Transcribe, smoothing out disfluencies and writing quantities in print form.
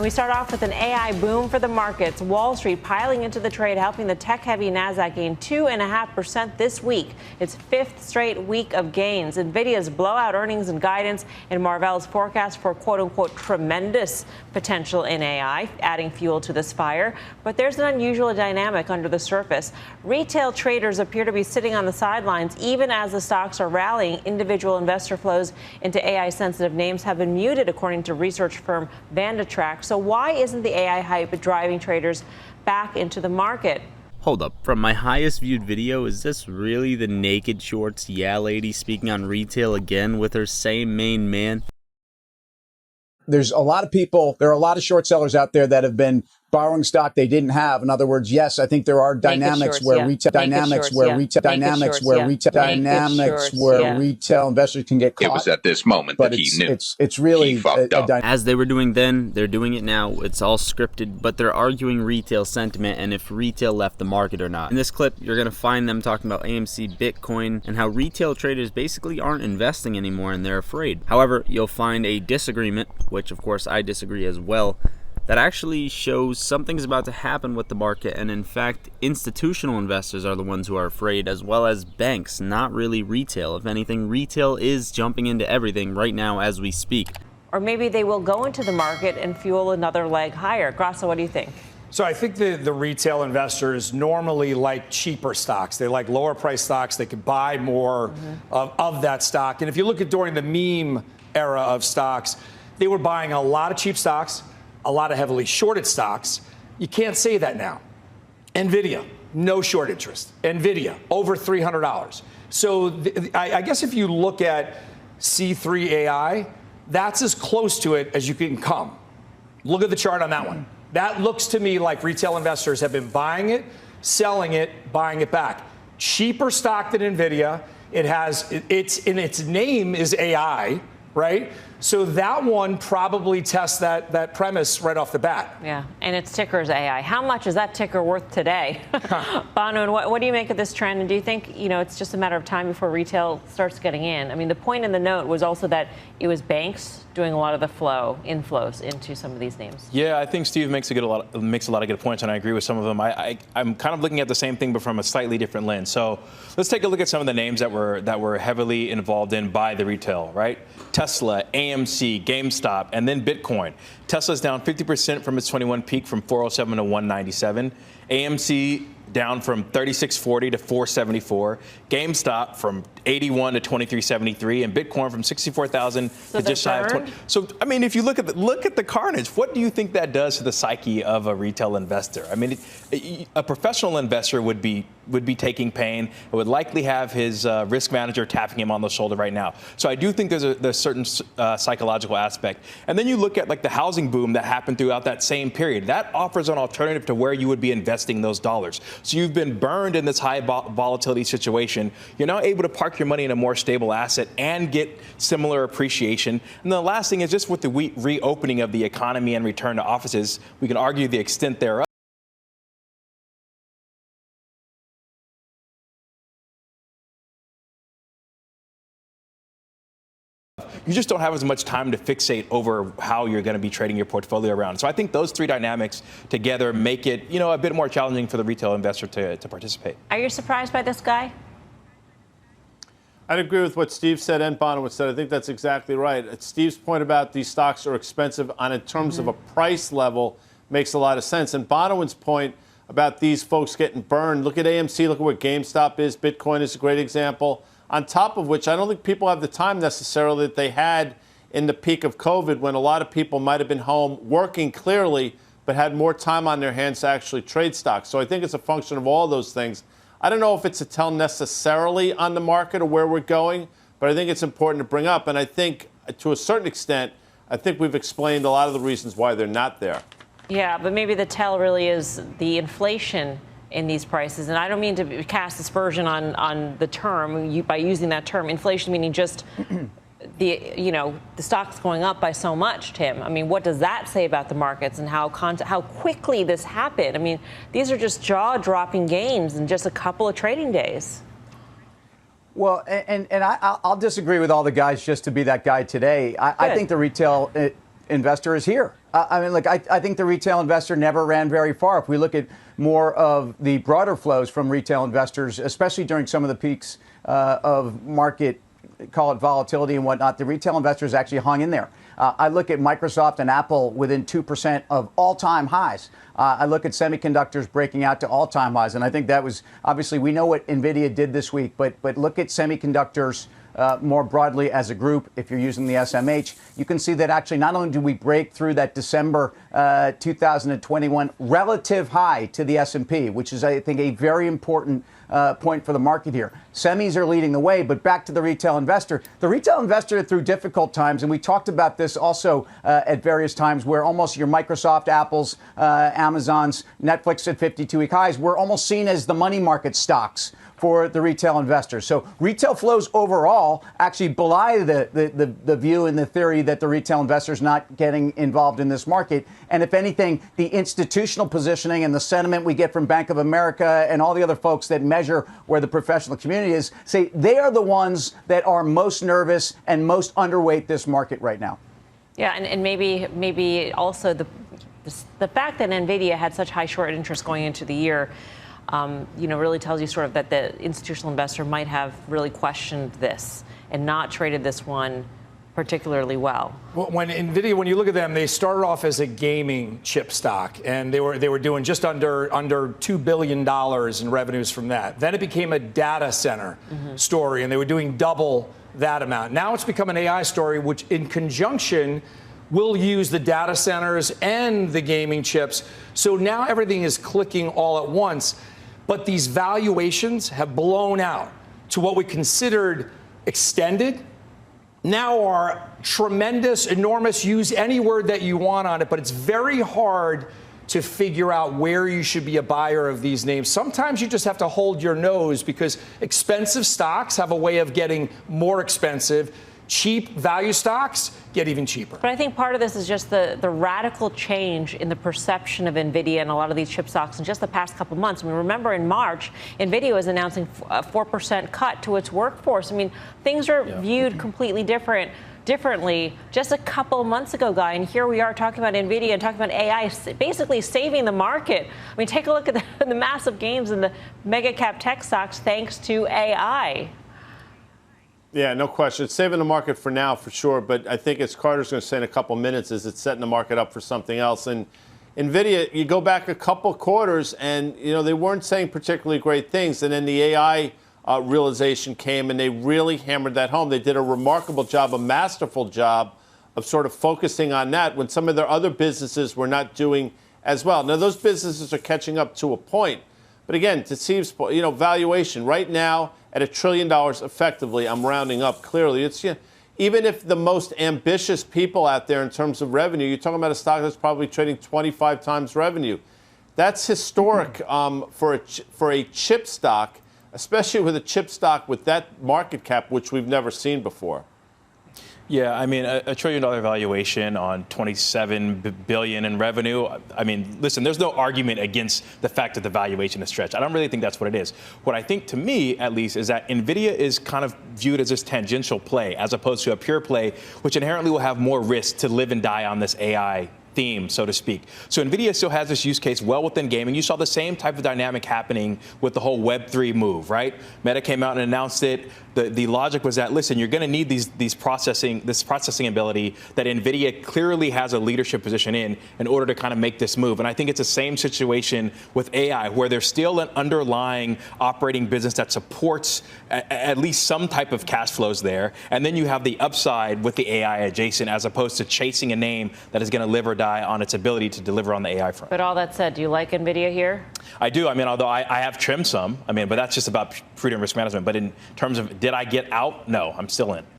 We start off with an AI boom for the markets. Wall Street piling into the trade, helping the tech-heavy Nasdaq gain 2.5% this week. Its fifth straight week of gains. Nvidia's blowout earnings and guidance, and Marvell's forecast for quote-unquote tremendous potential in AI, adding fuel to this fire. But there's an unusual dynamic under the surface. Retail traders appear to be sitting on the sidelines, even as the stocks are rallying. Individual investor flows into AI-sensitive names have been muted, according to research firm Vandatrack. So why isn't the AI hype driving traders back into the market? Hold up, from my highest viewed video, is this really the naked shorts yeah lady speaking on retail again with her same main man? There's a lot of people, there are a lot of short sellers out there that have been borrowing stock they didn't have. In other words, yes, I think there are dynamics where retail investors can get caught. It was at this moment that he knew. It's really fucked up. As they were doing then, they're doing it now. It's all scripted, but they're arguing retail sentiment and if retail left the market or not. In this clip, you're going to find them talking about AMC, Bitcoin, and how retail traders basically aren't investing anymore and they're afraid. However, you'll find a disagreement, which of course I disagree as well, that actually shows something's about to happen with the market, and in fact, institutional investors are the ones who are afraid, as well as banks, not really retail. If anything, retail is jumping into everything right now as we speak. Or maybe they will go into the market and fuel another leg higher. Grasso, what do you think? So I think the retail investors normally like cheaper stocks. They like lower price stocks. They could buy more of that stock. And if you look at during the meme era of stocks, they were buying a lot of cheap stocks, a lot of heavily shorted stocks. You can't say that now. Nvidia, no short interest. Nvidia, over $300. So I guess if you look at C3 AI, that's as close to it as you can come. Look at the chart on that one. That looks to me like retail investors have been buying it, selling it, buying it back. Cheaper stock than Nvidia. Its name is AI, right? So that one probably tests that premise right off the bat. Yeah, and its ticker is AI. How much is that ticker worth today? Banu, and what do you make of this trend? And do you think, it's just a matter of time before retail starts getting in? I mean, the point in the note was also that it was banks doing a lot of the inflows into some of these names. Yeah, I think Steve makes a lot of good points, and I agree with some of them. I'm kind of looking at the same thing, but from a slightly different lens. So let's take a look at some of the names that were heavily involved in by the retail, right? Tesla, AMC, GameStop, and then Bitcoin. Tesla's down 50% from its 21 peak from 407 to 197. AMC down from 3640 to 474. GameStop from 81 to 2373, and Bitcoin from 64,000 to just shy of 20. So I mean, if you look at the carnage, what do you think that does to the psyche of a retail investor? I mean, a professional investor would be taking pain. It would likely have his risk manager tapping him on the shoulder right now. So I do think there's a certain psychological aspect. And then you look at like the housing boom that happened throughout that same period. That offers an alternative to where you would be investing those dollars. So you've been burned in this high volatility situation. You're now able to park your money in a more stable asset and get similar appreciation. And the last thing is just with the reopening of the economy and return to offices, we can argue the extent thereof. You just don't have as much time to fixate over how you're going to be trading your portfolio around. So I think those three dynamics together make it, a bit more challenging for the retail investor to participate. Are you surprised by this guy? I'd agree with what Steve said and Bonowitz said. I think that's exactly right. Steve's point about these stocks are expensive in terms of a price level makes a lot of sense. And Bonowitz's point about these folks getting burned, look at AMC, look at where GameStop is. Bitcoin is a great example. On top of which, I don't think people have the time necessarily that they had in the peak of COVID when a lot of people might have been home working clearly, but had more time on their hands to actually trade stocks. So I think it's a function of all those things. I don't know if it's a tell necessarily on the market or where we're going, but I think it's important to bring up. And I think to a certain extent, I think we've explained a lot of the reasons why they're not there. Yeah, but maybe the tell really is the inflation in these prices. And I don't mean to cast aspersion on the term by using that term, inflation, meaning just the stock's going up by so much, Tim. I mean, what does that say about the markets and how quickly this happened? I mean, these are just jaw-dropping gains in just a couple of trading days. Well, and I'll disagree with all the guys just to be that guy today. I think the retail investor is here. I mean, look, I think the retail investor never ran very far. If we look at more of the broader flows from retail investors, especially during some of the peaks of market, call it volatility and whatnot, the retail investors actually hung in there. I look at Microsoft and Apple within 2% of all-time highs. I look at semiconductors breaking out to all-time highs. And I think that was, obviously, we know what Nvidia did this week, but look at semiconductors more broadly as a group. If you're using the SMH, you can see that actually not only do we break through that December 2021 relative high to the S&P, which is, I think, a very important point for the market here. Semis are leading the way, but back to the retail investor. The retail investor through difficult times, and we talked about this also at various times, where almost your Microsoft, Apple's, Amazon's, Netflix at 52-week highs were almost seen as the money market stocks for the retail investors. So retail flows overall actually belie the view and the theory that the retail investors not getting involved in this market. And if anything, the institutional positioning and the sentiment we get from Bank of America and all the other folks that measure where the professional community is, say they are the ones that are most nervous and most underweight this market right now. Yeah, and maybe also the fact that Nvidia had such high short interest going into the year, really tells you sort of that the institutional investor might have really questioned this and not traded this one particularly well. When Nvidia, when you look at them, they started off as a gaming chip stock, and they were doing just under $2 billion in revenues from that. Then it became a data center story, and they were doing double that amount. Now it's become an AI story, which in conjunction will use the data centers and the gaming chips. So now everything is clicking all at once. But these valuations have blown out to what we considered extended, now are tremendous, enormous, use any word that you want on it, but it's very hard to figure out where you should be a buyer of these names. Sometimes you just have to hold your nose because expensive stocks have a way of getting more expensive. Cheap value stocks get even cheaper. But I think part of this is just the radical change in the perception of Nvidia and a lot of these chip stocks in just the past couple months. I mean, remember in March, Nvidia was announcing a 4% cut to its workforce. I mean, things are viewed completely differently just a couple months ago, Guy. And here we are talking about Nvidia and talking about AI basically saving the market. I mean, take a look at the massive gains in the mega cap tech stocks thanks to AI. Yeah, no question. It's saving the market for now, for sure. But I think, as Carter's going to say in a couple minutes, is it's setting the market up for something else. And Nvidia, you go back a couple quarters, and they weren't saying particularly great things. And then the AI realization came, and they really hammered that home. They did a remarkable job, a masterful job of sort of focusing on that when some of their other businesses were not doing as well. Now, those businesses are catching up to a point. But again, to Steve's point, valuation right now at $1 trillion effectively, I'm rounding up clearly. It's even if the most ambitious people out there in terms of revenue, you're talking about a stock that's probably trading 25 times revenue. That's historic for a chip stock, especially with a chip stock with that market cap, which we've never seen before. Yeah, I mean, a $1 trillion valuation on $27 billion in revenue. I mean, listen, there's no argument against the fact that the valuation is stretched. I don't really think that's what it is. What I think, to me, at least, is that Nvidia is kind of viewed as this tangential play as opposed to a pure play, which inherently will have more risk to live and die on this AI theme, so to speak. So Nvidia still has this use case well within gaming. You saw the same type of dynamic happening with the whole Web3 move, right? Meta came out and announced it. The logic was that, listen, you're going to need this processing ability that Nvidia clearly has a leadership position in order to kind of make this move. And I think it's the same situation with AI, where there's still an underlying operating business that supports at least some type of cash flows there. And then you have the upside with the AI adjacent, as opposed to chasing a name that is going to live or die on its ability to deliver on the AI front. But all that said, do you like Nvidia here? I do. I mean, although I have trimmed some, but that's just about prudent risk management. But in terms of did I get out? No, I'm still in.